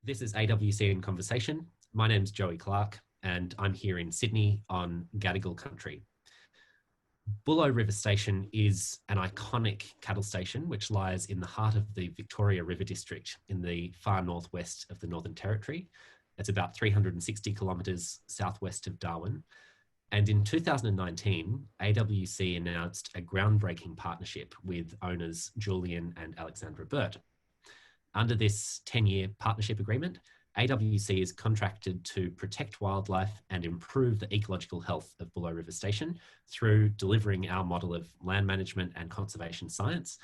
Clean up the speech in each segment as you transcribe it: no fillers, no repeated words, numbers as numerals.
This is AWC in Conversation. My name's Joey Clark, and I'm here in Sydney on Gadigal country. Bullo River Station is an iconic cattle station which lies in the heart of the Victoria River District in the far northwest of the Northern Territory. It's about 360 kilometres southwest of Darwin. And in 2019, AWC announced a groundbreaking partnership with owners Julian and Alexandra Burt. Under this 10-year partnership agreement, AWC is contracted to protect wildlife and improve the ecological health of Bullo River Station through delivering our model of land management and conservation science.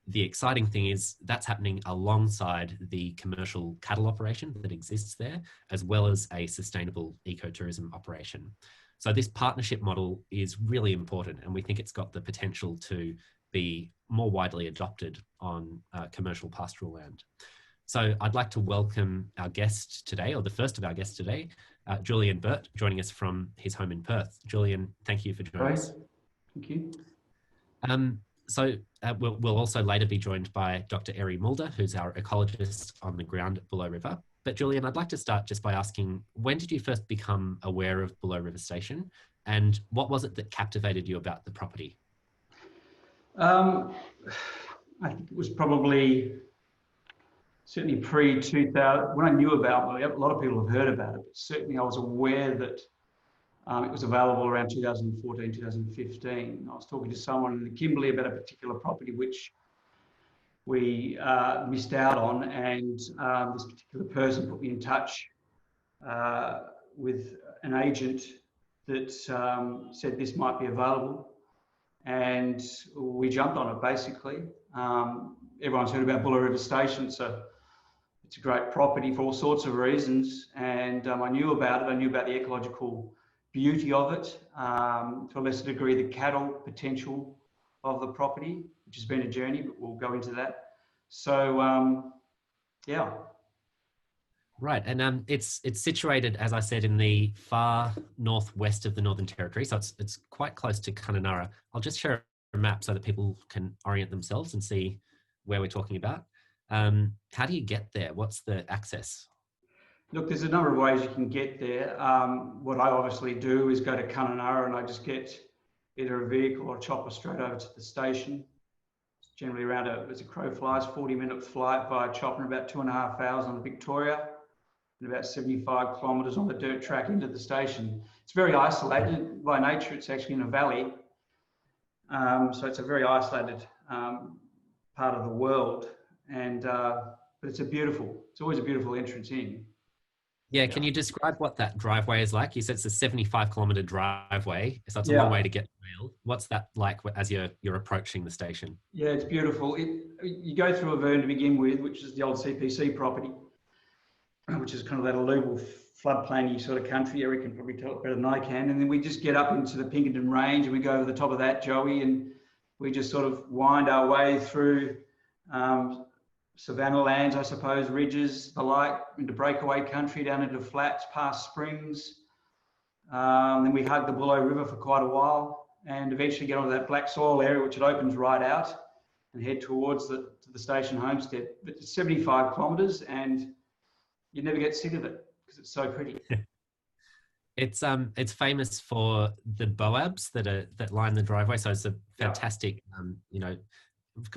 The exciting thing is that's happening alongside the commercial cattle operation that exists there, as well as a sustainable ecotourism operation. So this partnership model is really important, and we think it's got the potential to be more widely adopted on commercial pastoral land. So I'd like to welcome our guest today, or the first of our guests today, Julian Burt, joining us from his home in Perth. Julian, thank you for joining us. Thank you. We'll also later be joined by Dr. Eridani Mulder, who's our ecologist on the ground at Bullo River. But Julian, I'd like to start just by asking, when did you first become aware of Bullo River Station, and what was it that captivated you about the property? I think it was probably certainly pre-2000, when I knew about it. A lot of people have heard about it, but certainly I was aware that it was available around 2014, 2015. I was talking to someone in the Kimberley about a particular property which we missed out on, and this particular person put me in touch with an agent that said this might be available, and we jumped on it basically. Everyone's heard about Bullo River Station, so it's a great property for all sorts of reasons, and I knew about it. I knew about the ecological beauty of it, to a lesser degree the cattle potential of the property, which has been a journey, but we'll go into that. So yeah. Right, and it's situated, as I said, in the far northwest of the Northern Territory, so it's quite close to Kununurra. I'll just share a map so that people can orient themselves and see where we're talking about. How do you get there? What's the access? Look, there's a number of ways you can get there. What I obviously do is go to Kununurra and I just get either a vehicle or a chopper straight over to the station. It's generally around as a crow flies, 40-minute flight via chopper, about 2.5 hours on the Victoria, and about 75 kilometres on the dirt track into the station. It's very isolated. By nature, it's actually in a valley. So it's a very isolated part of the world. And but it's always a beautiful entrance in. Yeah, can you describe what that driveway is like? You said it's a 75-kilometre driveway, so it's a long way to get to Wales. What's that like as you're approaching the station? Yeah, it's beautiful. You go through Auvergne to begin with, which is the old CPC property, which is kind of that alluvial floodplainy sort of country. Eric can probably tell it better than I can. And then we just get up into the Pinkerton Range and we go over the top of that, Joey, and we just sort of wind our way through savanna lands, I suppose, ridges, the like, into breakaway country, down into flats, past springs. Then we hug the Bullo River for quite a while and eventually get onto that black soil area, which it opens right out, and head towards the station homestead. But it's 75 kilometres and you never get sick of it because it's so pretty. It's famous for the boabs that line the driveway. So it's a fantastic,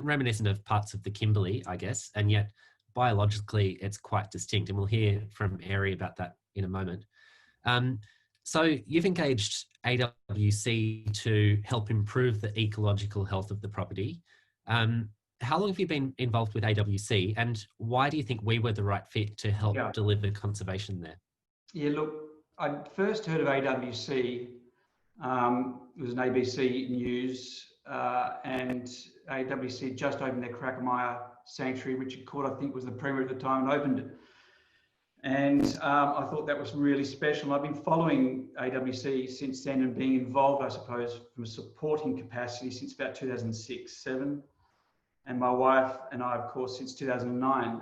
reminiscent of parts of the Kimberley, I guess, and yet biologically it's quite distinct. And we'll hear from Eri about that in a moment. So you've engaged AWC to help improve the ecological health of the property. How long have you been involved with AWC, and why do you think we were the right fit to help deliver conservation there? Yeah, look, I first heard of AWC, it was an ABC news, and AWC just opened their Crackamire Sanctuary. Richard Court, I think, was the Premier at the time and opened it. And I thought that was really special. I've been following AWC since then and being involved, I suppose, from a supporting capacity since about 2006-07. And my wife and I, of course, since 2009.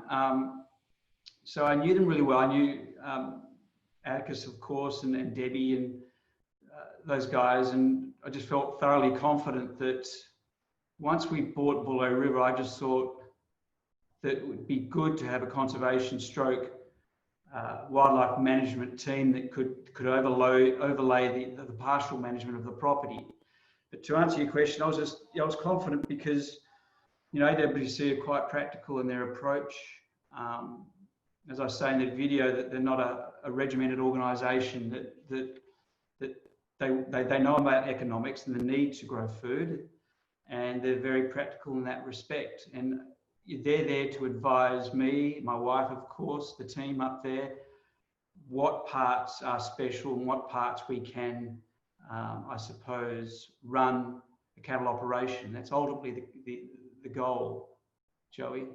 So I knew them really well. I knew Atticus, of course, and Debbie and those guys. And I just felt thoroughly confident that once we bought Bullo River, I just thought that it would be good to have a conservation stroke wildlife management team that could overlay the pastoral management of the property. But to answer your question, I was confident because, you know, AWC are quite practical in their approach. As I say in the video, that they're not a regimented organisation, that they know about economics and the need to grow food, and they're very practical in that respect. And they're there to advise me, my wife, of course, the team up there, what parts are special and what parts we can, I suppose, run a cattle operation. That's ultimately the goal, Joey.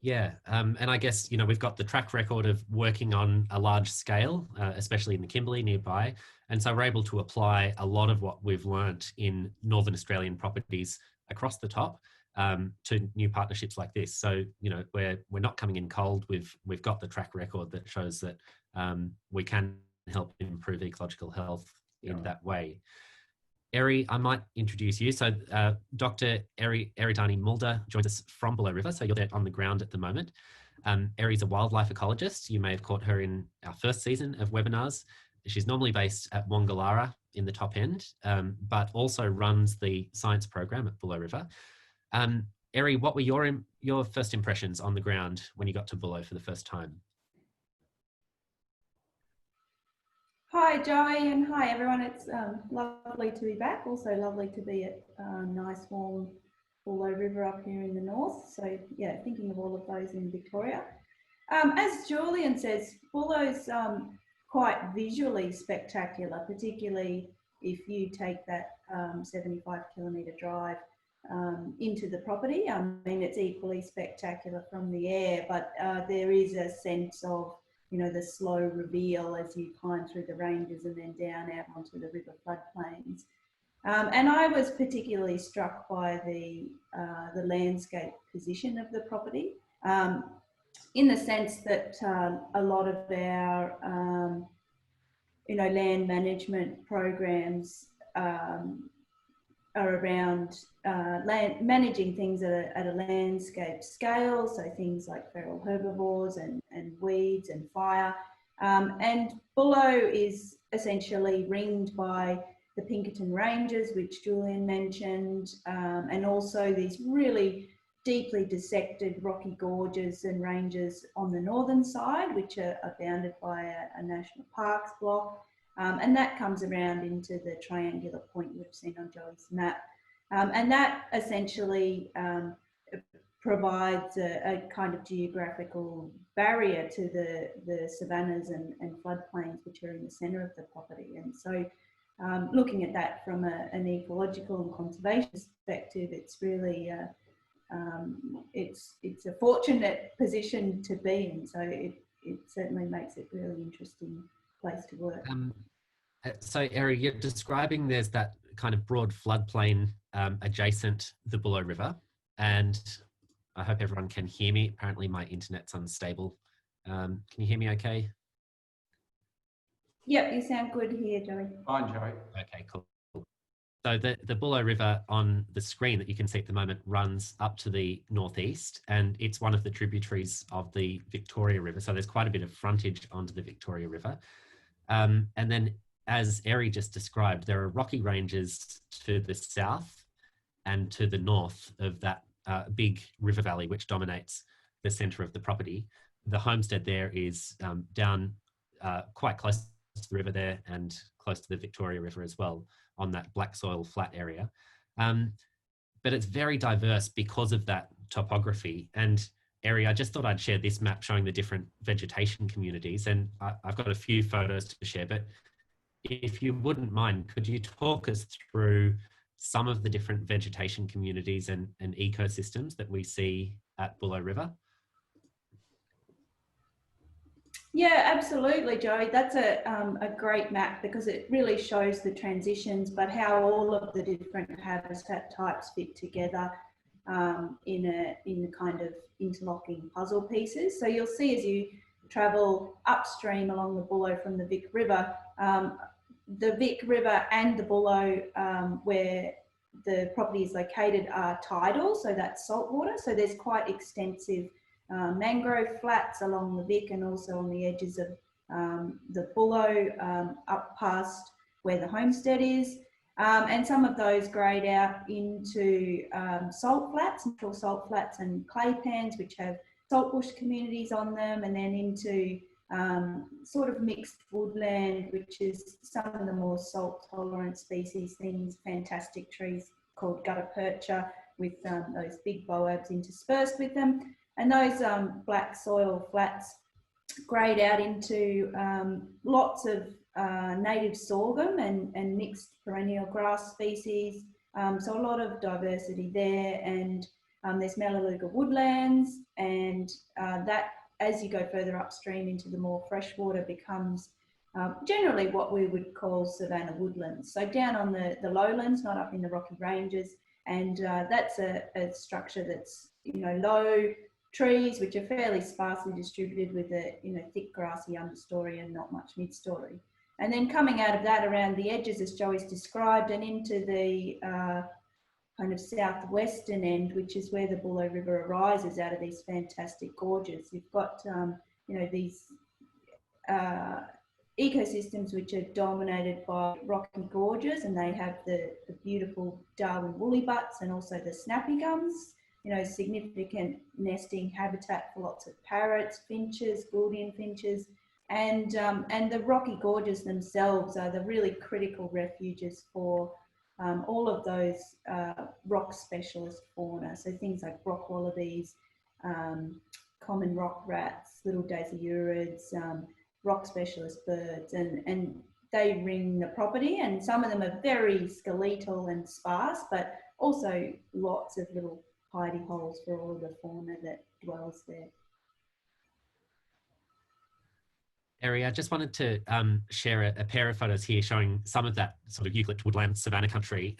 Yeah, and I guess, you know, we've got the track record of working on a large scale, especially in the Kimberley nearby. And so we're able to apply a lot of what we've learnt in Northern Australian properties across the top to new partnerships like this. So, you know, we're not coming in cold. We've got the track record that shows that we can help improve ecological health in that way. Eri, I might introduce you. So Dr. Eridani Mulder joins us from Bullo River. So you're there on the ground at the moment. Eri's a wildlife ecologist. You may have caught her in our first season of webinars. She's normally based at Wongalara in the top end, but also runs the science program at Bullo River. Eri, what were your first impressions on the ground when you got to Bullo for the first time? Hi Joey, and hi everyone. It's lovely to be back. Also lovely to be at nice warm Bullo River up here in the north. So yeah, thinking of all of those in Victoria. As Julian says, Bullo's quite visually spectacular, particularly if you take that 75 kilometre drive into the property. I mean, it's equally spectacular from the air, but there is a sense of, you know, the slow reveal as you climb through the ranges and then down out onto the river floodplains. And I was particularly struck by the landscape position of the property, in the sense that a lot of our, you know, land management programs are around managing things at a landscape scale, so things like feral herbivores and weeds and fire. And Bullo is essentially ringed by the Pinkerton Ranges, which Julian mentioned, and also these really deeply dissected rocky gorges and ranges on the northern side, which are bounded by a national parks block. And that comes around into the triangular point we've seen on Joey's map. And that essentially provides a kind of geographical barrier to the savannas and floodplains, which are in the centre of the property. And so looking at that from an ecological and conservation perspective, it's really, it's a fortunate position to be in. So it certainly makes it a really interesting place to work. So Eri, you're describing there's that kind of broad floodplain adjacent the Bullo River, and I hope everyone can hear me. Apparently my internet's unstable. Can you hear me okay? Yep, you sound good here, Joey. Fine, Joey. Okay, cool. So the Bullo River on the screen that you can see at the moment runs up to the northeast, and it's one of the tributaries of the Victoria River. So there's quite a bit of frontage onto the Victoria River. And then, as Eri just described, there are rocky ranges to the south and to the north of that big river valley, which dominates the centre of the property. The homestead there is down quite close to the river there and close to the Victoria River as well, on that black soil flat area. But it's very diverse because of that topography. And Eri, I just thought I'd share this map showing the different vegetation communities, and I've got a few photos to share, but if you wouldn't mind, could you talk us through some of the different vegetation communities and ecosystems that we see at Bullo River? Yeah, absolutely, Joey. That's a great map because it really shows the transitions, but how all of the different habitat types fit together in a kind of interlocking puzzle pieces. So you'll see as you travel upstream along the Bullo from the Vic River, the Vic River and the Bullo, where the property is located, are tidal, so that's saltwater. So there's quite extensive mangrove flats along the Vic and also on the edges of the Bullo up past where the homestead is. And some of those grade out into salt flats, natural salt flats and clay pans, which have saltbush communities on them, and then into sort of mixed woodland, which is some of the more salt tolerant species, things, fantastic trees called gutta percha with those big boabs interspersed with them. And those black soil flats grade out into lots of native sorghum and mixed perennial grass species. So a lot of diversity there, and there's Melaleuca woodlands, and that, as you go further upstream into the more freshwater, becomes generally what we would call savanna woodlands. So down on the lowlands, not up in the Rocky Ranges, and that's a structure that's, you know, low trees which are fairly sparsely distributed with a, you know, thick grassy understory and not much mid-story. And then coming out of that around the edges, as Joey's described, and into the kind of southwestern end, which is where the Bullo River arises out of these fantastic gorges. You've got, you know, these ecosystems which are dominated by rocky gorges, and they have the beautiful Darwin woolly butts and also the snappy gums, you know, significant nesting habitat for lots of parrots, finches, Gouldian finches, and the rocky gorges themselves are the really critical refuges for all of those rock specialist fauna. So things like rock wallabies, common rock rats, little dasyurids, rock specialist birds, and they ring the property, and some of them are very skeletal and sparse, but also lots of little hidey holes for all of the fauna that dwells there. Eri, I just wanted to share a pair of photos here showing some of that sort of eucalypt woodland savanna country.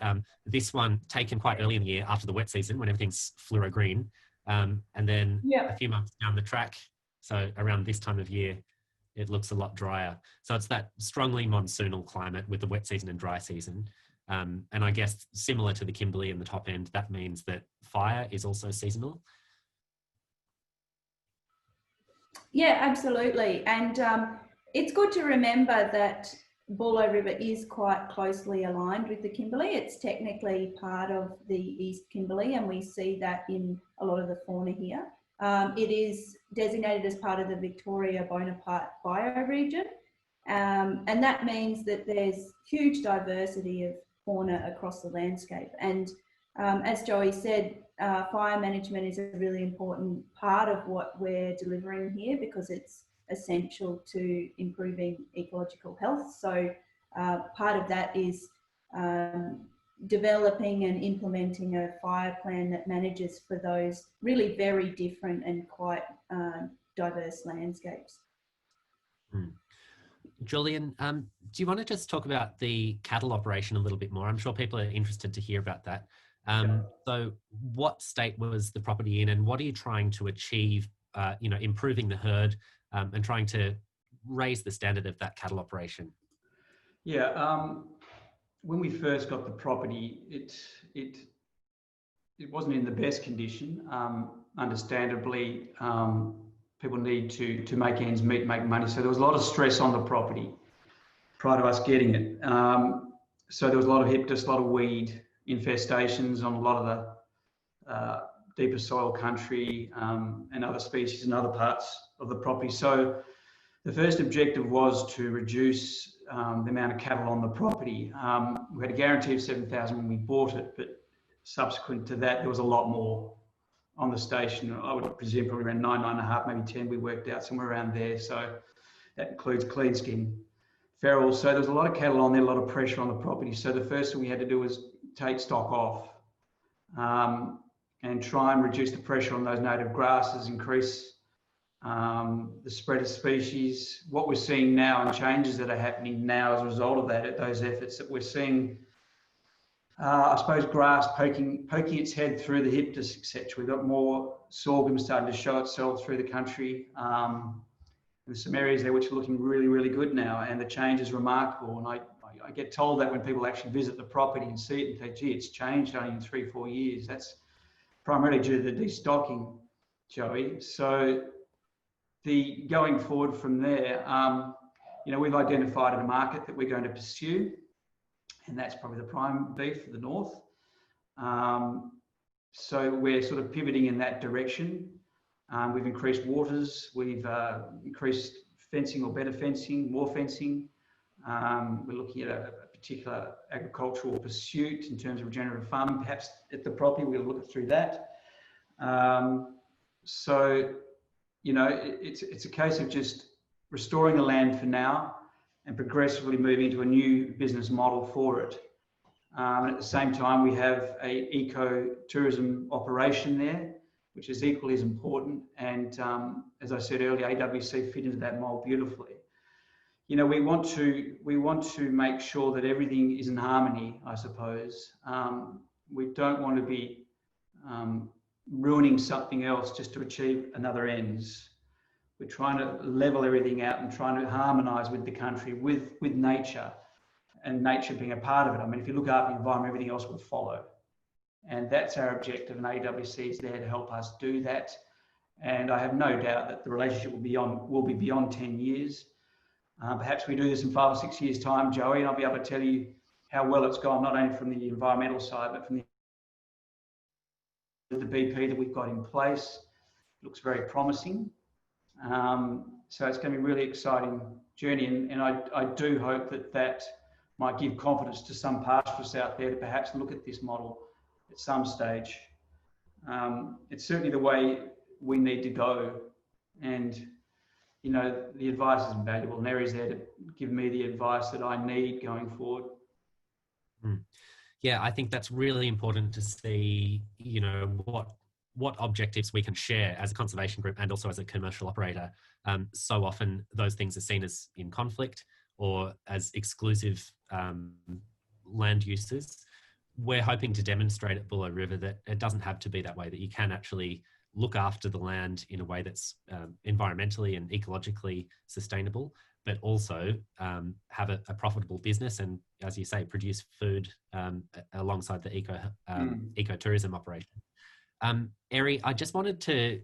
This one taken quite early in the year after the wet season when everything's fluoro green. And then a few months down the track, so around this time of year, it looks a lot drier. So it's that strongly monsoonal climate with the wet season and dry season. And I guess similar to the Kimberley in the top end, that means that fire is also seasonal. Yeah, absolutely. And it's good to remember that Bullo River is quite closely aligned with the Kimberley. It's technically part of the East Kimberley, and we see that in a lot of the fauna here. It is designated as part of the Victoria Bonaparte bioregion, and that means that there's huge diversity of fauna across the landscape. And as Joey said, fire management is a really important part of what we're delivering here because it's essential to improving ecological health. So part of that is developing and implementing a fire plan that manages for those really very different and quite diverse landscapes. Julian, do you want to just talk about the cattle operation a little bit more? I'm sure people are interested to hear about that. So what state was the property in, and what are you trying to achieve, you know, improving the herd and trying to raise the standard of that cattle operation? Yeah, when we first got the property, it wasn't in the best condition. Understandably, people need to make ends meet, make money. So there was a lot of stress on the property prior to us getting it. So there was a lot of hyptus, a lot of weed infestations on a lot of the deeper soil country and other species in other parts of the property. So the first objective was to reduce the amount of cattle on the property. We had a guarantee of 7,000 when we bought it, but subsequent to that, there was a lot more on the station. I would presume probably around 9.5, maybe 10 we worked out, somewhere around there. So that includes clean skin, feral. So there was a lot of cattle on there, a lot of pressure on the property. So the first thing we had to do was take stock off and try and reduce the pressure on those native grasses, increase the spread of species. What we're seeing now and changes that are happening now as a result of that, those efforts, that we're seeing, I suppose, grass poking its head through the hyptus, etc. We've got more sorghum starting to show itself through the country. There's some areas there which are looking really, really good now, and the change is remarkable. And I get told that when people actually visit the property and see it and think, gee, it's changed only in 3-4 years. That's primarily due to the destocking. Joey. So the going forward from there, we've identified a market that we're going to pursue, and that's probably the prime beef for the north. So we're sort of pivoting in that direction. We've increased waters, we've increased fencing or better fencing, more fencing. We're looking at a particular agricultural pursuit in terms of regenerative farming, perhaps at the property, we'll look through that. So, it's a case of just restoring the land for now and progressively moving to a new business model for it. And at the same time, we have a eco-tourism operation there, which is equally as important. And as I said earlier, AWC fit into that mold beautifully. We want to make sure that everything is in harmony, I suppose. We don't want to be ruining something else just to achieve another ends. We're trying to level everything out and trying to harmonise with the country, with nature, and nature being a part of it. I mean, if you look after the environment, everything else will follow. And that's our objective, and AWC is there to help us do that. And I have no doubt that the relationship will be beyond 10 years. Perhaps we do this in 5 or 6 years' time, Joey, and I'll be able to tell you how well it's gone, not only from the environmental side, but from the BP that we've got in place. It looks very promising. So it's going to be a really exciting journey, and I do hope that might give confidence to some pastoralists out there to perhaps look at this model at some stage. It's certainly the way we need to go, and the advice is invaluable, and Eri's there to give me the advice that I need going forward. Yeah, I think that's really important to see, what objectives we can share as a conservation group and also as a commercial operator. So often those things are seen as in conflict or as exclusive land uses. We're hoping to demonstrate at Bullo River that it doesn't have to be that way, that you can actually look after the land in a way that's environmentally and ecologically sustainable, but also have a profitable business and, as you say, produce food alongside the ecotourism operation. Eri, I just wanted to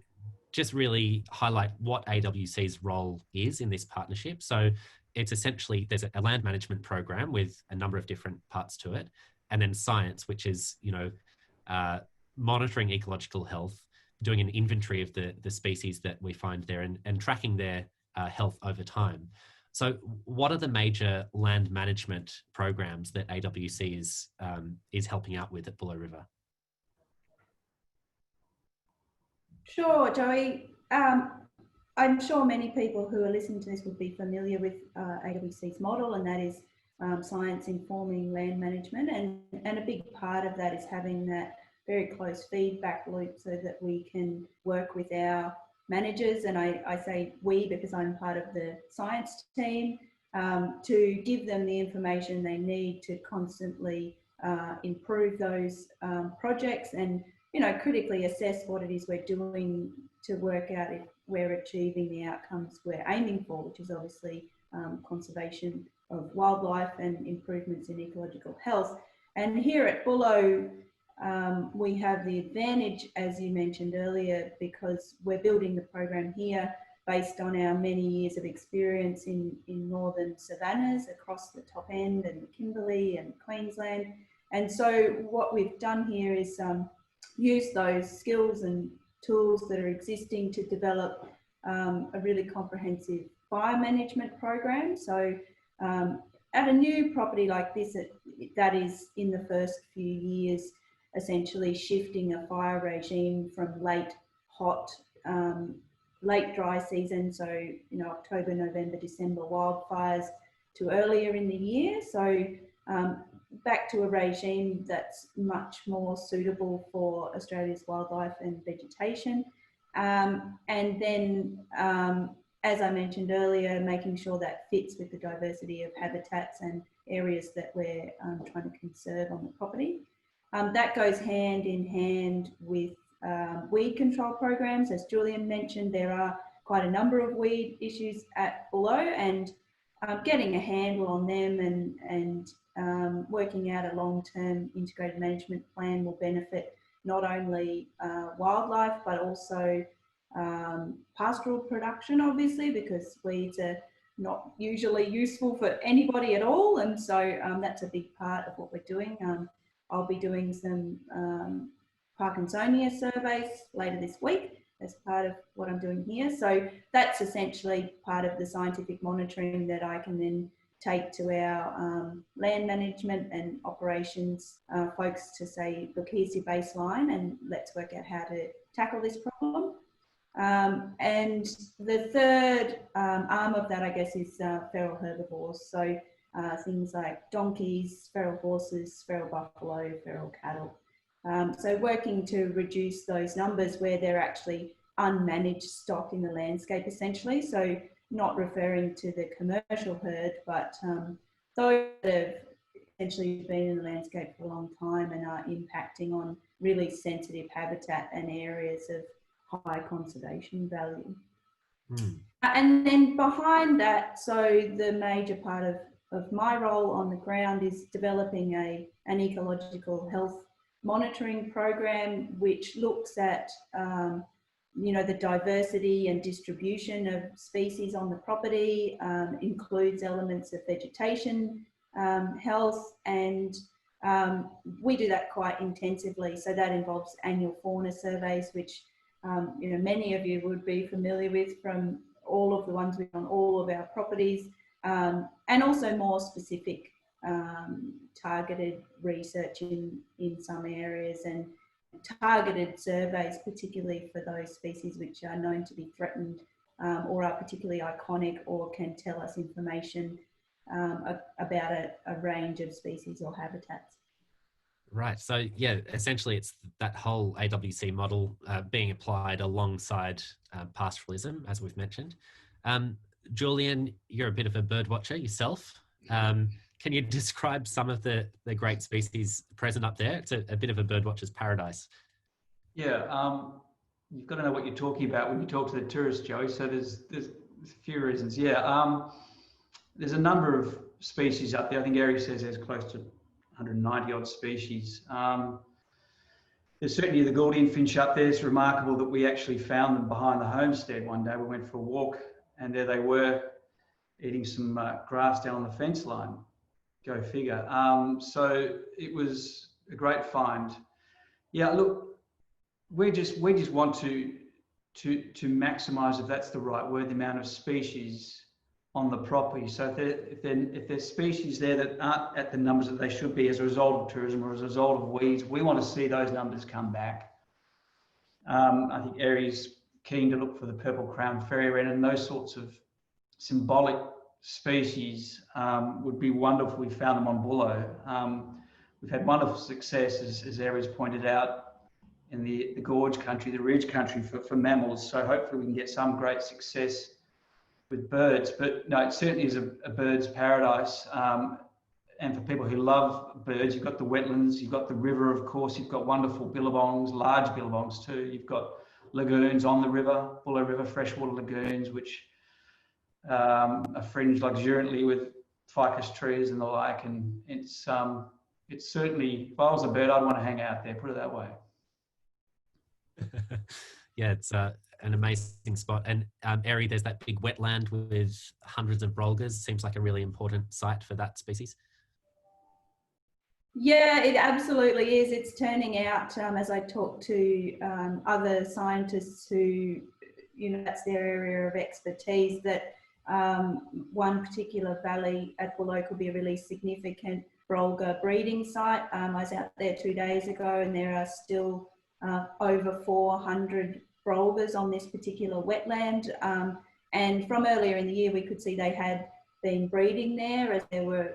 really highlight what AWC's role is in this partnership. So it's essentially, there's a land management program with a number of different parts to it, and then science, which is, monitoring ecological health, doing an inventory of the species that we find there and tracking their health over time. So what are the major land management programs that AWC is helping out with at Bullo River? Sure, Joey. I'm sure many people who are listening to this would be familiar with AWC's model, and that is science informing land management. And a big part of that is having that very close feedback loop so that we can work with our managers, and I say we because I'm part of the science team, to give them the information they need to constantly improve those projects and, critically assess what it is we're doing to work out if we're achieving the outcomes we're aiming for, which is obviously conservation of wildlife and improvements in ecological health. And here at Bullo, we have the advantage, as you mentioned earlier, because we're building the program here based on our many years of experience in northern savannas across the top end and Kimberley and Queensland. And so what we've done here is use those skills and tools that are existing to develop a really comprehensive fire management program. So at a new property like this, that is in the first few years, essentially shifting a fire regime from late dry season, so October, November, December wildfires, to earlier in the year. So back to a regime that's much more suitable for Australia's wildlife and vegetation. And then, as I mentioned earlier, making sure that fits with the diversity of habitats and areas that we're trying to conserve on the property. That goes hand in hand with weed control programs. As Julian mentioned, there are quite a number of weed issues at Bullo, and getting a handle on them and working out a long-term integrated management plan will benefit not only wildlife, but also pastoral production, obviously, because weeds are not usually useful for anybody at all. And so that's a big part of what we're doing. I'll be doing some Parkinsonia surveys later this week as part of what I'm doing here. So that's essentially part of the scientific monitoring that I can then take to our land management and operations folks to say, look, here's your baseline and let's work out how to tackle this problem. And the third arm of that, I guess, is feral herbivores. So things like donkeys, feral horses, feral buffalo, feral cattle. So working to reduce those numbers where they're actually unmanaged stock in the landscape, essentially. So not referring to the commercial herd, but those that have essentially been in the landscape for a long time and are impacting on really sensitive habitat and areas of high conservation value. And then behind that, so the major part of my role on the ground is developing an ecological health monitoring program, which looks at the diversity and distribution of species on the property, includes elements of vegetation health, and we do that quite intensively. So that involves annual fauna surveys, which many of you would be familiar with from all of the ones we've on all of our properties, and also more specific targeted research in some areas, and targeted surveys, particularly for those species which are known to be threatened or are particularly iconic or can tell us information about a range of species or habitats. Right. So yeah, essentially it's that whole AWC model being applied alongside pastoralism, as we've mentioned. Julian, you're a bit of a bird watcher yourself. Can you describe some of the great species present up there? It's a bit of a bird watcher's paradise. Yeah, you've got to know what you're talking about when you talk to the tourists, Joey. So there's a few reasons. Yeah, there's a number of species up there. I think Eric says there's close to 190 odd species. There's certainly the Gordian finch up there. It's remarkable that we actually found them behind the homestead one day. We went for a walk and there they were eating some grass down on the fence line. Go figure. So it was a great find. Yeah, look, we just want to maximise, if that's the right word, the amount of species on the property. So if there's species there that aren't at the numbers that they should be as a result of tourism or as a result of weeds, we want to see those numbers come back. I think Eri's keen to look for the purple crowned fairy wren, and those sorts of symbolic species would be wonderful. We found them on Bullo. We've had wonderful success, as Eri's pointed out, in the gorge country, the ridge country for mammals. So hopefully we can get some great success with birds. But no, it certainly is a bird's paradise. And for people who love birds, you've got the wetlands, you've got the river, of course, you've got wonderful billabongs, large billabongs too. You've got lagoons on the river, Bullo River freshwater lagoons, which are fringed luxuriantly with ficus trees and the like. And it's certainly, if I was a bird, I'd want to hang out there, put it that way. Yeah, it's an amazing spot. And Eri, there's that big wetland with hundreds of brolgas. Seems like a really important site for that species. Yeah, it absolutely is. It's turning out, as I talk to other scientists who, that's their area of expertise, that one particular valley at Bullo could be a really significant brolga breeding site. I was out there 2 days ago and there are still over 400 brolgas on this particular wetland. And from earlier in the year, we could see they had been breeding there, as there were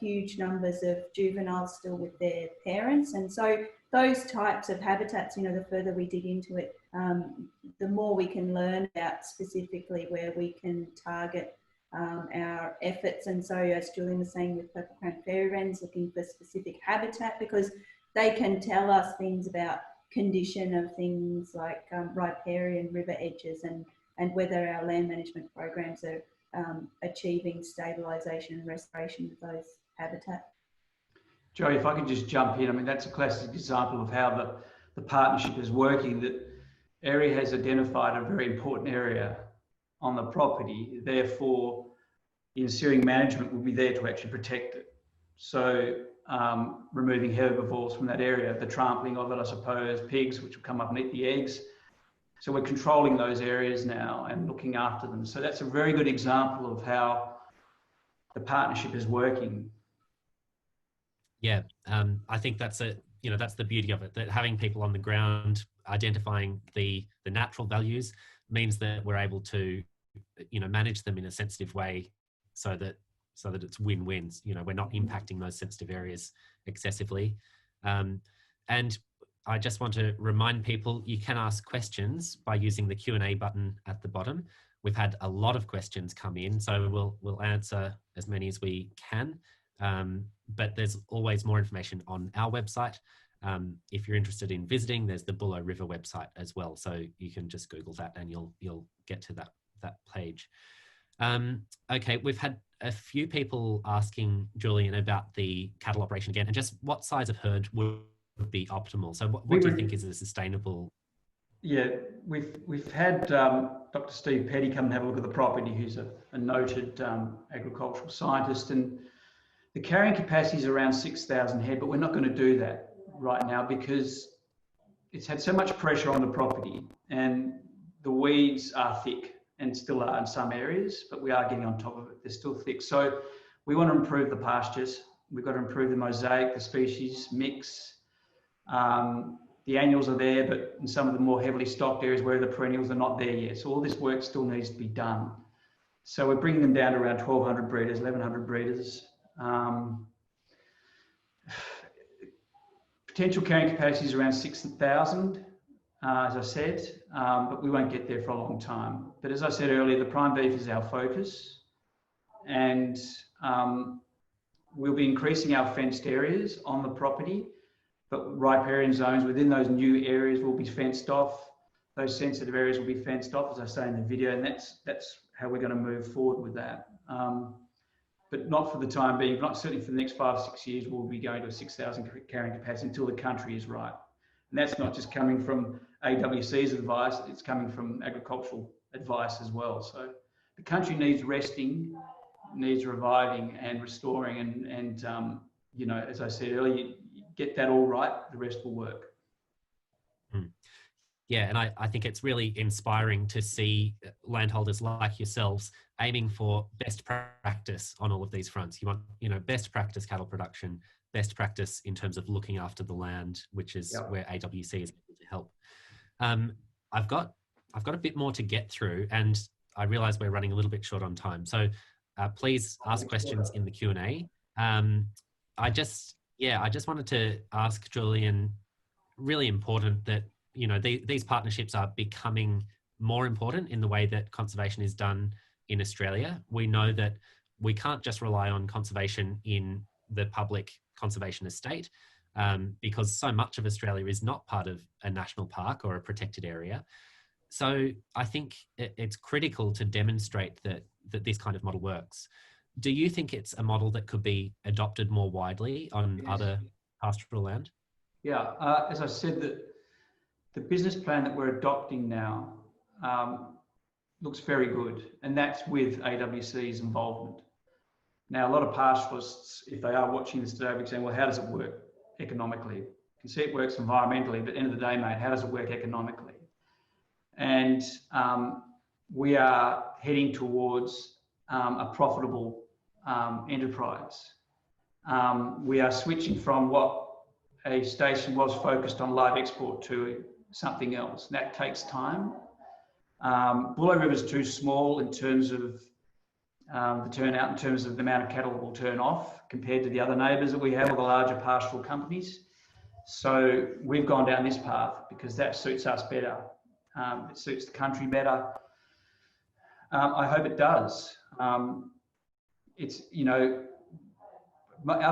huge numbers of juveniles still with their parents. And so those types of habitats, the further we dig into it, the more we can learn about specifically where we can target our efforts. And so, as Julian was saying, with purple crowned fairy wrens, looking for specific habitat, because they can tell us things about condition of things like riparian river edges, and whether our land management programs are achieving stabilisation and restoration of those habitats. Joey, if I could just jump in, I mean, that's a classic example of how the partnership is working, that area has identified a very important area on the property. Therefore, the ensuing management will be there to actually protect it. So removing herbivores from that area, the trampling of it, I suppose, pigs, which will come up and eat the eggs. So we're controlling those areas now and looking after them. So that's a very good example of how the partnership is working. Yeah, I think that's that's the beauty of it, that having people on the ground identifying the natural values means that we're able to, manage them in a sensitive way so that it's win-wins. We're not impacting those sensitive areas excessively. And I just want to remind people, you can ask questions by using the Q&A button at the bottom. We've had a lot of questions come in, so we'll answer as many as we can. But there's always more information on our website. If you're interested in visiting, there's the Bullo River website as well. So you can just Google that and you'll get to that page. Okay, we've had a few people asking Julian about the cattle operation again, and just what size of herd would be optimal. So what do you think is a sustainable? Yeah, we've had Dr. Steve Petty come and have a look at the property, who's a noted agricultural scientist, and the carrying capacity is around 6,000 head, but we're not going to do that right now because it's had so much pressure on the property and the weeds are thick and still are in some areas, but we are getting on top of it. They're still thick. So we want to improve the pastures. We've got to improve the mosaic, the species mix. The annuals are there, but in some of the more heavily stocked areas where the perennials are not there yet. So all this work still needs to be done. So we're bringing them down to around 1,200 breeders, 1,100 breeders. Potential carrying capacity is around 6,000, as I said, but we won't get there for a long time. But as I said earlier, the prime beef is our focus, and we'll be increasing our fenced areas on the property, but riparian zones within those new areas will be fenced off. Those sensitive areas will be fenced off, as I say in the video, and that's how we're going to move forward with that. But not for the time being, not certainly for the next 5 or 6 years, we'll be going to a 6,000 carrying capacity until the country is right. And that's not just coming from AWC's advice, it's coming from agricultural advice as well. So the country needs resting, needs reviving and restoring, and as I said earlier, you get that all right, the rest will work. Yeah, and I think it's really inspiring to see landholders like yourselves aiming for best practice on all of these fronts. You want, best practice cattle production, best practice in terms of looking after the land, which is where AWC is able to help. I've got a bit more to get through, and I realise we're running a little bit short on time. So please ask questions in the Q&A. I just wanted to ask Julian, really important that these partnerships are becoming more important in the way that conservation is done in Australia. We know that we can't just rely on conservation in the public conservation estate because so much of Australia is not part of a national park or a protected area. So I think it's critical to demonstrate that this kind of model works. Do you think it's a model that could be adopted more widely on other pastoral land? Yeah, as I said, the business plan that we're adopting now looks very good, and that's with AWC's involvement. Now, a lot of pastoralists, if they are watching this today, will be saying, well, how does it work economically? You can see it works environmentally, but at the end of the day, mate, how does it work economically? And we are heading towards a profitable enterprise. We are switching from what a station was focused on live export to something else. And that takes time. Bullo River is too small in terms of the turnout, in terms of the amount of cattle that will turn off compared to the other neighbours that we have, or the larger pastoral companies. So we've gone down this path because that suits us better. It suits the country better. I hope it does. Our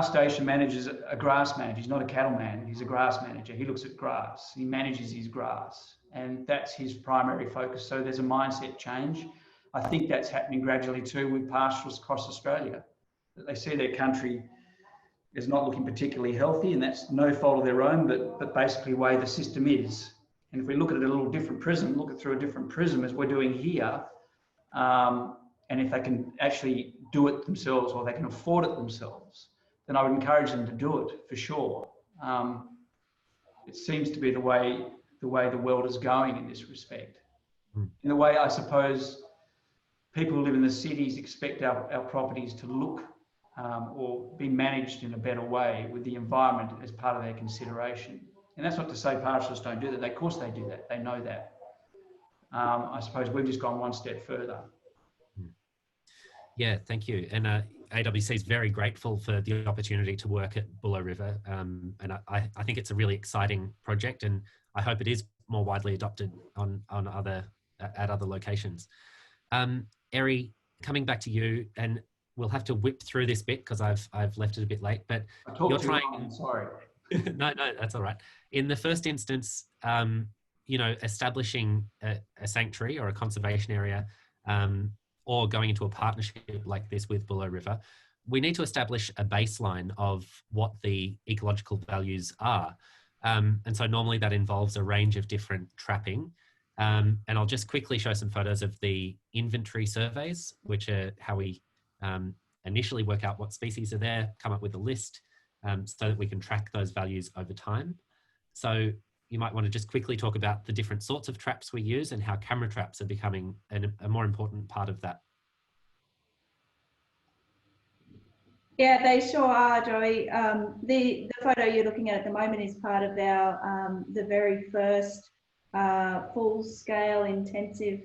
station manager is a grass manager. He's not a cattle man. He's a grass manager. He looks at grass. He manages his grass, and that's his primary focus. So there's a mindset change. I think that's happening gradually too with pastoralists across Australia. They see their country is not looking particularly healthy, and that's no fault of their own, but basically the way the system is. And if we look at it a little different prism, look at it through a different prism as we're doing here, and if they can actually do it themselves or they can afford it themselves, then I would encourage them to do it for sure. It seems to be the way the world is going in this respect. In the way, I suppose, people who live in the cities expect our properties to look or be managed in a better way with the environment as part of their consideration. And that's not to say pastoralists don't do that. Of course they do that. They know that. I suppose we've just gone one step further. Yeah, thank you. And AWC is very grateful for the opportunity to work at Bullo River. And I think it's a really exciting project, and I hope it is more widely adopted at other locations. Eri, coming back to you, and we'll have to whip through this bit because I've left it a bit late, but you're trying. I'm sorry. No, that's all right. In the first instance, establishing a sanctuary or a conservation area, or going into a partnership like this with Bullo River, we need to establish a baseline of what the ecological values are. And so normally that involves a range of different trapping. And I'll just quickly show some photos of the inventory surveys, which are how we initially work out what species are there, come up with a list, so that we can track those values over time. So you might want to just quickly talk about the different sorts of traps we use and how camera traps are becoming a more important part of that. Yeah, they sure are, Joey. The photo you're looking at the moment is part of our the very first full-scale intensive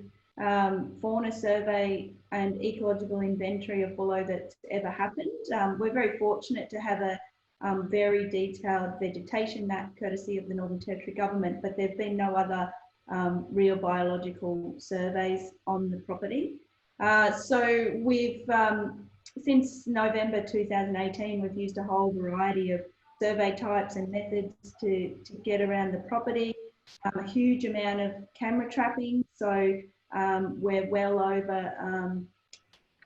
fauna survey and ecological inventory of Bullo that's ever happened. We're very fortunate to have a very detailed vegetation map courtesy of the Northern Territory Government, but there have been no other real biological surveys on the property. So we've, since November 2018, we've used a whole variety of survey types and methods to get around the property, a huge amount of camera trapping. So we're well over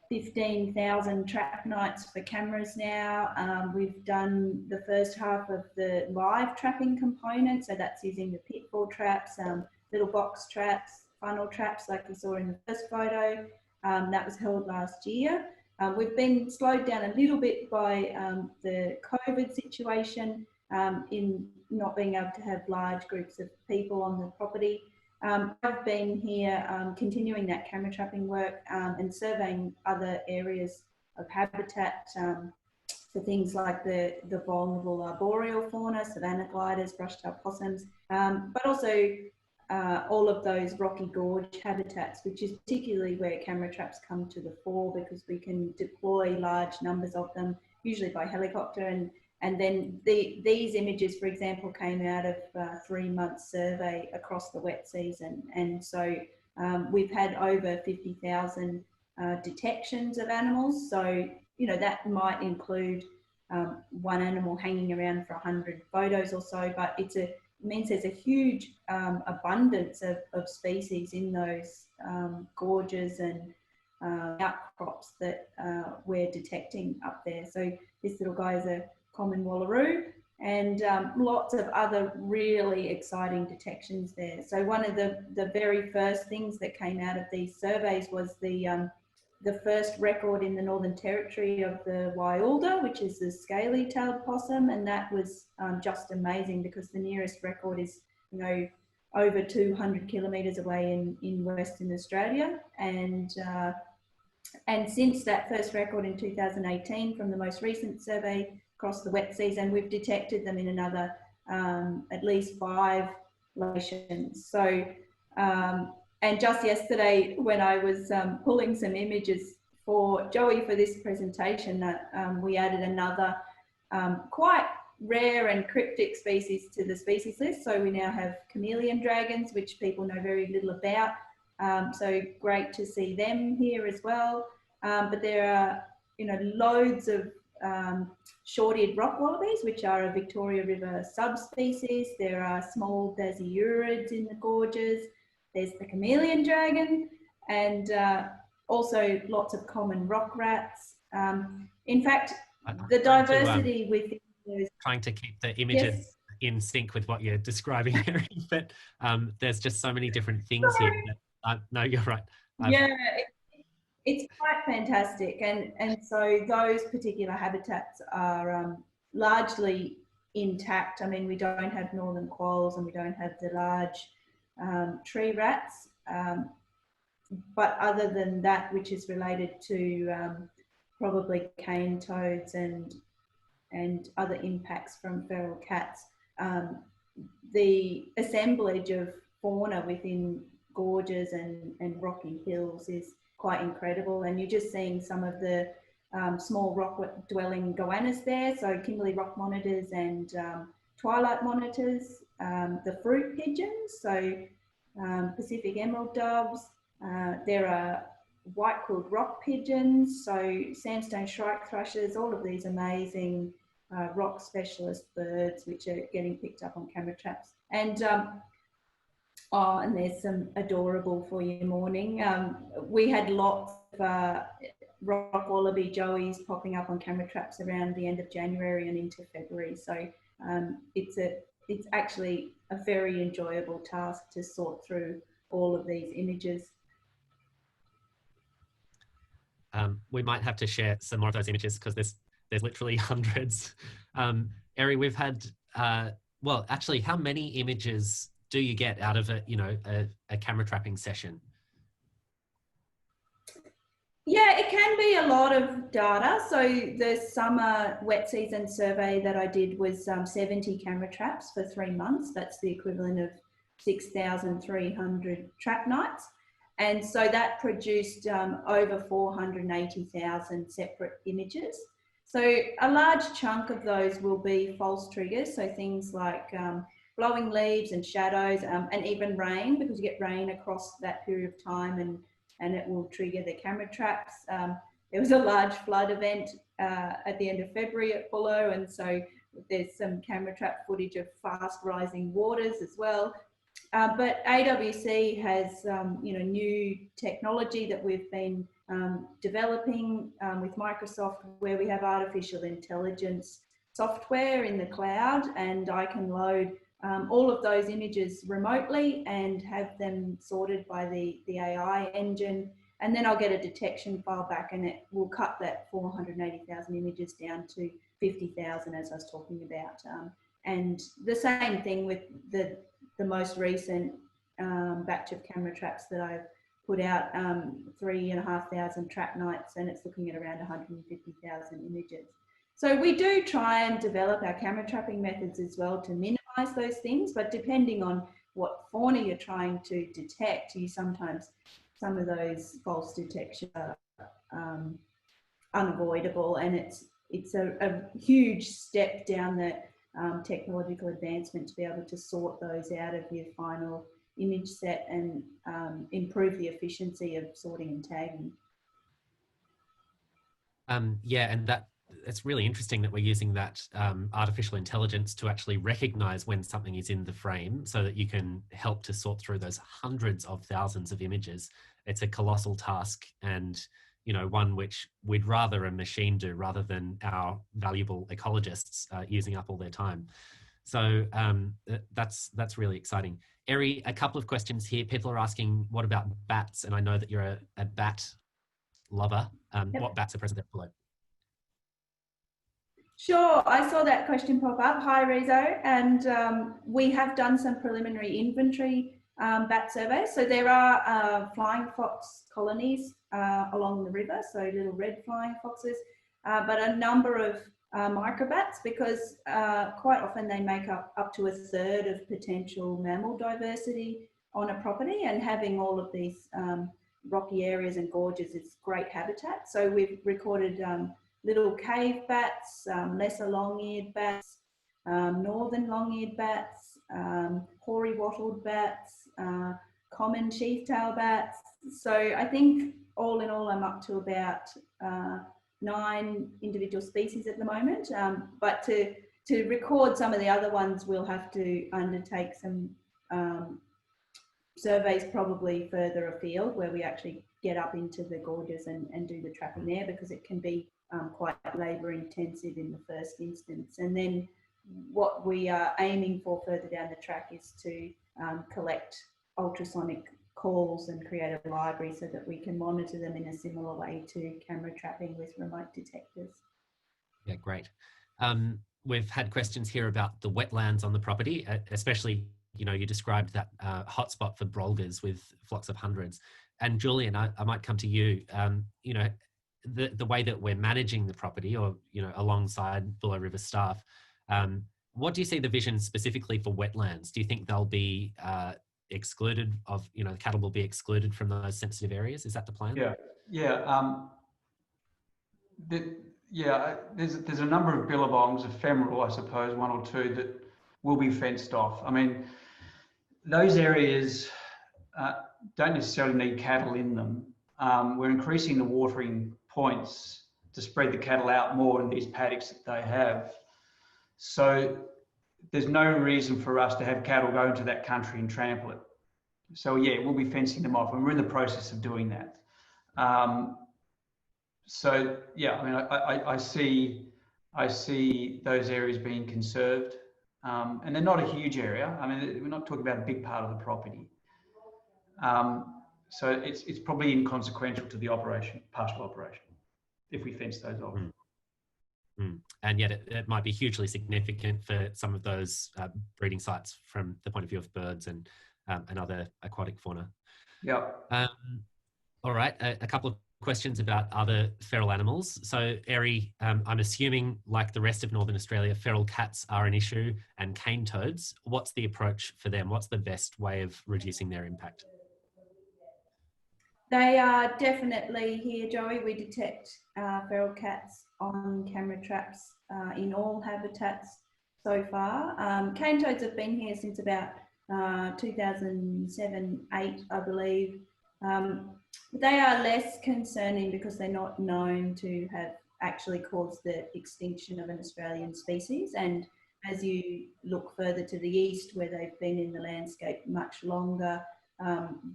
15,000 trap nights for cameras now. We've done the first half of the live trapping component. So that's using the pitfall traps, little box traps, funnel traps like you saw in the first photo. That was held last year. We've been slowed down a little bit by the COVID situation in not being able to have large groups of people on the property. I've been here continuing that camera trapping work and surveying other areas of habitat for things like the vulnerable arboreal fauna, savanna gliders, brush-tailed possums, but also all of those rocky gorge habitats, which is particularly where camera traps come to the fore because we can deploy large numbers of them, usually by helicopter. And then these images, for example, came out of a 3-month survey across the wet season. And so we've had over 50,000 detections of animals. So, that might include one animal hanging around for 100 photos or so, but it means there's a huge abundance of species in those gorges and outcrops that we're detecting up there. So this little guy is a common wallaroo, and lots of other really exciting detections there. So one of the very first things that came out of these surveys was the first record in the Northern Territory of the Wyalda, which is the scaly-tailed possum, and that was just amazing because the nearest record is, over 200 kilometres away in Western Australia. And since that first record in 2018, from the most recent survey across the wet season, we've detected them in another at least 5 locations. So, and just yesterday, when I was pulling some images for Joey for this presentation, we added another quite rare and cryptic species to the species list. So we now have Chameleon Dragons, which people know very little about. So great to see them here as well. But there are, loads of short-eared rock wallabies, which are a Victoria River subspecies. There are small dasyurids in the gorges. There's the chameleon dragon, and also lots of common rock rats. In fact, the diversity within those... Trying to keep the images in sync with what you're describing, Harry, but there's just so many different things here. That, no, you're right. Yeah, it's quite fantastic, and so those particular habitats are largely intact. I mean, we don't have northern quolls and we don't have the large tree rats, but other than that, which is related to probably cane toads and other impacts from feral cats, the assemblage of fauna within gorges and rocky hills is quite incredible. And you're just seeing some of the small rock-dwelling goannas there, so Kimberley rock monitors and twilight monitors, the fruit pigeons, so Pacific emerald doves. There are white-quilled rock pigeons, so sandstone shrike thrushes, all of these amazing rock specialist birds which are getting picked up on camera traps. And oh, and there's some adorable for your morning. We had lots of rock wallaby joeys popping up on camera traps around the end of January and into February. So it's actually a very enjoyable task to sort through all of these images. We might have to share some more of those images because there's literally hundreds. Eri, we've had, well, actually, how many images do you get out of a camera trapping session? Yeah, it can be a lot of data. So the summer wet season survey that I did was 70 camera traps for 3 months. That's the equivalent of 6,300 trap nights. And so that produced over 480,000 separate images. So a large chunk of those will be false triggers. So things like blowing leaves and shadows and even rain, because you get rain across that period of time and it will trigger the camera traps. There was a large flood event at the end of February at Bullo, and so there's some camera trap footage of fast rising waters as well. But AWC has new technology that we've been developing with Microsoft, where we have artificial intelligence software in the cloud, and I can load all of those images remotely and have them sorted by the AI engine, and then I'll get a detection file back and it will cut that 480,000 images down to 50,000, as I was talking about. And the same thing with the most recent batch of camera traps that I've put out, 3,500 trap nights, and it's looking at around 150,000 images. So we do try and develop our camera trapping methods as well to minimize those things, but depending on what fauna you're trying to detect, sometimes some of those false detections are unavoidable, and it's a huge step down the technological advancement to be able to sort those out of your final image set and improve the efficiency of sorting and tagging. Yeah, and it's really interesting that we're using that artificial intelligence to actually recognize when something is in the frame so that you can help to sort through those hundreds of thousands of images. It's a colossal task, and one which we'd rather a machine do rather than our valuable ecologists using up all their time. So that's really exciting. Eri, a couple of questions here. People are asking, what about bats? And I know that you're a bat lover. Yep. What bats are present at Bullo? Sure, I saw that question pop up. Hi, Rezo. And we have done some preliminary inventory bat surveys. So there are flying fox colonies along the river, so little red flying foxes, but a number of microbats, because quite often they make up to a third of potential mammal diversity on a property, and having all of these rocky areas and gorges is great habitat. So we've recorded little cave bats, lesser long-eared bats, northern long-eared bats, hoary wattled bats, common sheath-tail bats. So I think all in all, I'm up to about 9 individual species at the moment. But to record some of the other ones, we'll have to undertake some surveys probably further afield, where we actually get up into the gorges and do the trapping there, because it can be quite labour intensive in the first instance. And then what we are aiming for further down the track is to collect ultrasonic calls and create a library so that we can monitor them in a similar way to camera trapping with remote detectors. Yeah, great. We've had questions here about the wetlands on the property, especially, you described that hotspot for brolgers with flocks of hundreds. And Julian, I might come to you. The way that we're managing the property, or alongside Bullo River staff, what do you see the vision specifically for wetlands? Do you think they'll be excluded of, the cattle will be excluded from those sensitive areas? Is that the plan? There's a number of billabongs, ephemeral, I suppose, one or two, that will be fenced off. I mean, those areas don't necessarily need cattle in them. We're increasing the watering points to spread the cattle out more in these paddocks that they have. So there's no reason for us to have cattle go into that country and trample it. So yeah, we'll be fencing them off, and we're in the process of doing that. So yeah, I mean, I see those areas being conserved, and they're not a huge area. I mean, we're not talking about a big part of the property. So it's probably inconsequential to the operation, pastoral operation, if we fence those off. And yet it might be hugely significant for some of those breeding sites from the point of view of birds and other aquatic fauna. Yeah. All right, a couple of questions about other feral animals. So, Eri, I'm assuming, like the rest of Northern Australia, feral cats are an issue, and cane toads. What's the approach for them? What's the best way of reducing their impact? They are definitely here, Joey. We detect feral cats on camera traps in all habitats so far. Cane toads have been here since about 2007-8, I believe. They are less concerning because they're not known to have actually caused the extinction of an Australian species. And as you look further to the east, where they've been in the landscape much longer,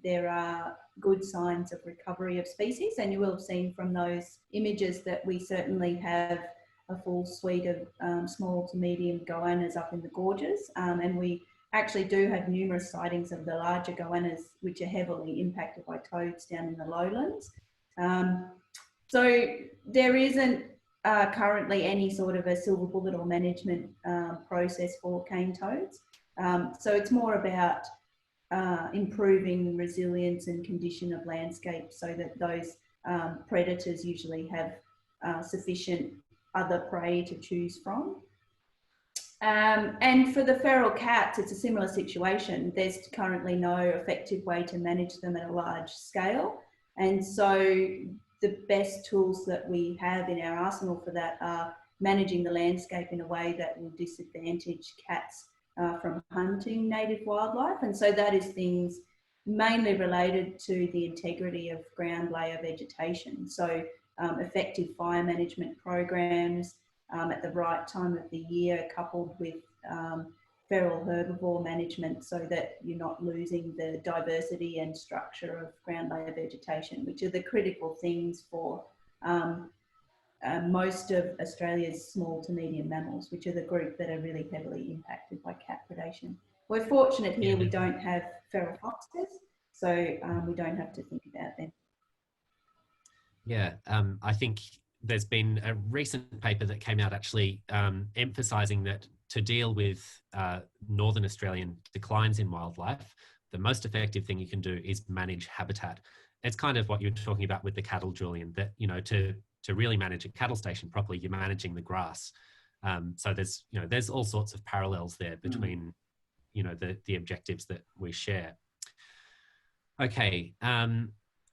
there are good signs of recovery of species. And you will have seen from those images that we certainly have a full suite of small to medium goannas up in the gorges. And we actually do have numerous sightings of the larger goannas, which are heavily impacted by toads down in the lowlands. So there isn't currently any sort of a silver bullet or management process for cane toads. So it's more about improving resilience and condition of landscape so that those predators usually have sufficient other prey to choose from. And for the feral cats, it's a similar situation. There's currently no effective way to manage them at a large scale. And so the best tools that we have in our arsenal for that are managing the landscape in a way that will disadvantage cats from hunting native wildlife. And so that is things mainly related to the integrity of ground layer vegetation. So effective fire management programs, at the right time of the year, coupled with feral herbivore management so that you're not losing the diversity and structure of ground layer vegetation, which are the critical things for most of Australia's small to medium mammals, which are the group that are really heavily impacted by cat predation. We're fortunate here we don't have feral foxes, so we don't have to think about them. Yeah, I think there's been a recent paper that came out actually emphasising that to deal with Northern Australian declines in wildlife, the most effective thing you can do is manage habitat. It's kind of what you're talking about with the cattle, Julian, that, to really manage a cattle station properly, you're managing the grass. So there's all sorts of parallels there between, the objectives that we share. Okay.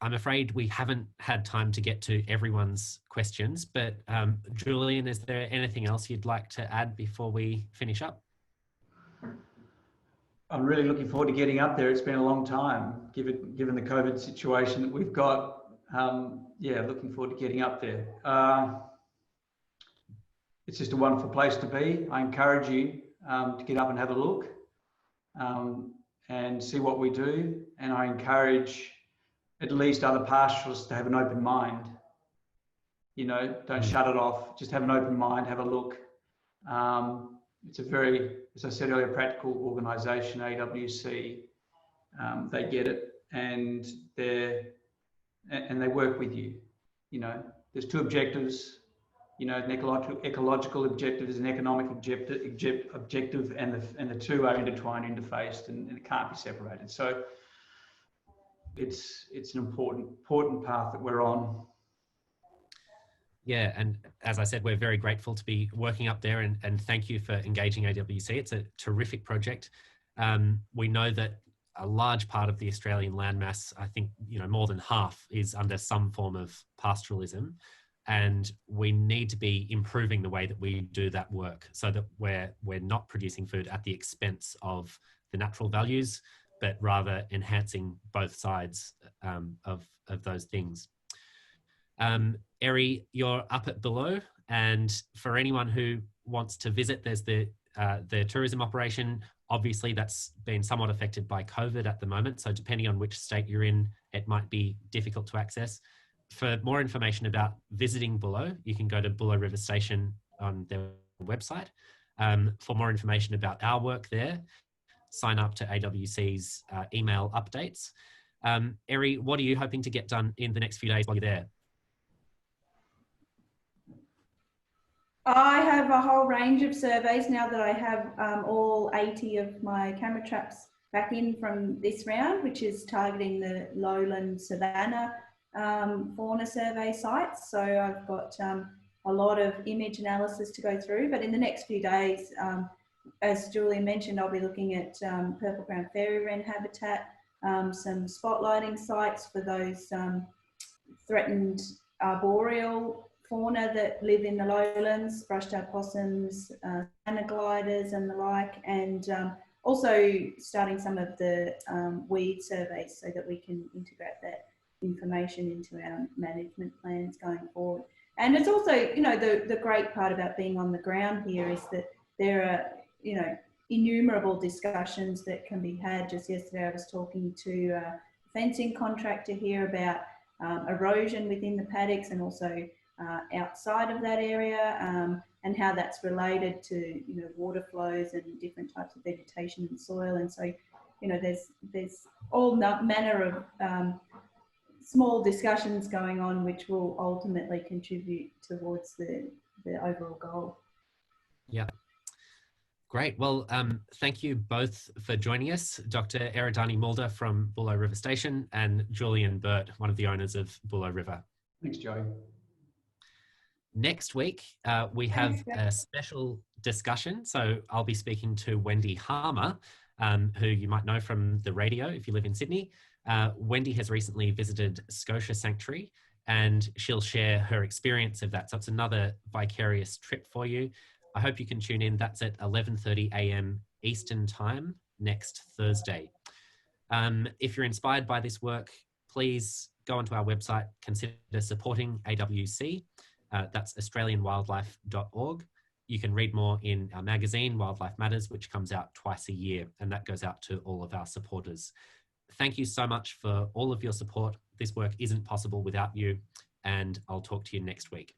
I'm afraid we haven't had time to get to everyone's questions, but Julian, is there anything else you'd like to add before we finish up? I'm really looking forward to getting up there. It's been a long time, given the COVID situation that we've got. Looking forward to getting up there. It's just a wonderful place to be. I encourage you to get up and have a look and see what we do. And I encourage at least other pastoralists to have an open mind. Don't shut it off. Just have an open mind, have a look. it's a very, as I said earlier, practical organisation, AWC. They get it, and they work with you. You know, there's two objectives. You know, an ecological objective is an economic objective, and the two are intertwined, interfaced, and it can't be separated. So it's an important path that we're on. Yeah, and as I said, we're very grateful to be working up there, and thank you for engaging AWC. It's a terrific project. We know that a large part of the Australian landmass, I think, you know, more than half, is under some form of pastoralism, and we need to be improving the way that we do that work so that we're not producing food at the expense of the natural values, but rather enhancing both sides of those things. Eri, you're up at Bullo, and for anyone who wants to visit, there's the tourism operation. Obviously, that's been somewhat affected by COVID at the moment, so depending on which state you're in, it might be difficult to access. For more information about visiting Bullo, you can go to Bullo River Station on their website. For more information about our work there, sign up to AWC's email updates. Eri, what are you hoping to get done in the next few days while you're there? I have a whole range of surveys now that I have all 80 of my camera traps back in from this round, which is targeting the lowland savanna fauna survey sites. So I've got a lot of image analysis to go through, but in the next few days, as Julian mentioned, I'll be looking at purple crown fairy wren habitat, some spotlighting sites for those threatened arboreal fauna that live in the lowlands, brush-tailed possums, Santa gliders and the like, and also starting some of the weed surveys so that we can integrate that information into our management plans going forward. And it's also, you know, the great part about being on the ground here is that there are, you know, innumerable discussions that can be had. Just yesterday I was talking to a fencing contractor here about erosion within the paddocks and also outside of that area, and how that's related to, you know, water flows and different types of vegetation and soil. And so, you know, there's all manner of small discussions going on which will ultimately contribute towards the overall goal. Yeah. Great. Well, thank you both for joining us, Dr. Eridani Mulder from Bullo River Station and Julian Burt, one of the owners of Bullo River. Thanks, Joey. Next week, we have a special discussion. So I'll be speaking to Wendy Harmer, who you might know from the radio if you live in Sydney. Wendy has recently visited Scotia Sanctuary, and she'll share her experience of that. So it's another vicarious trip for you. I hope you can tune in. That's at 11:30 a.m. Eastern Time next Thursday. If you're inspired by this work, please go onto our website, consider supporting AWC. That's australianwildlife.org. You can read more in our magazine, Wildlife Matters, which comes out twice a year, and that goes out to all of our supporters. Thank you so much for all of your support. This work isn't possible without you, and I'll talk to you next week.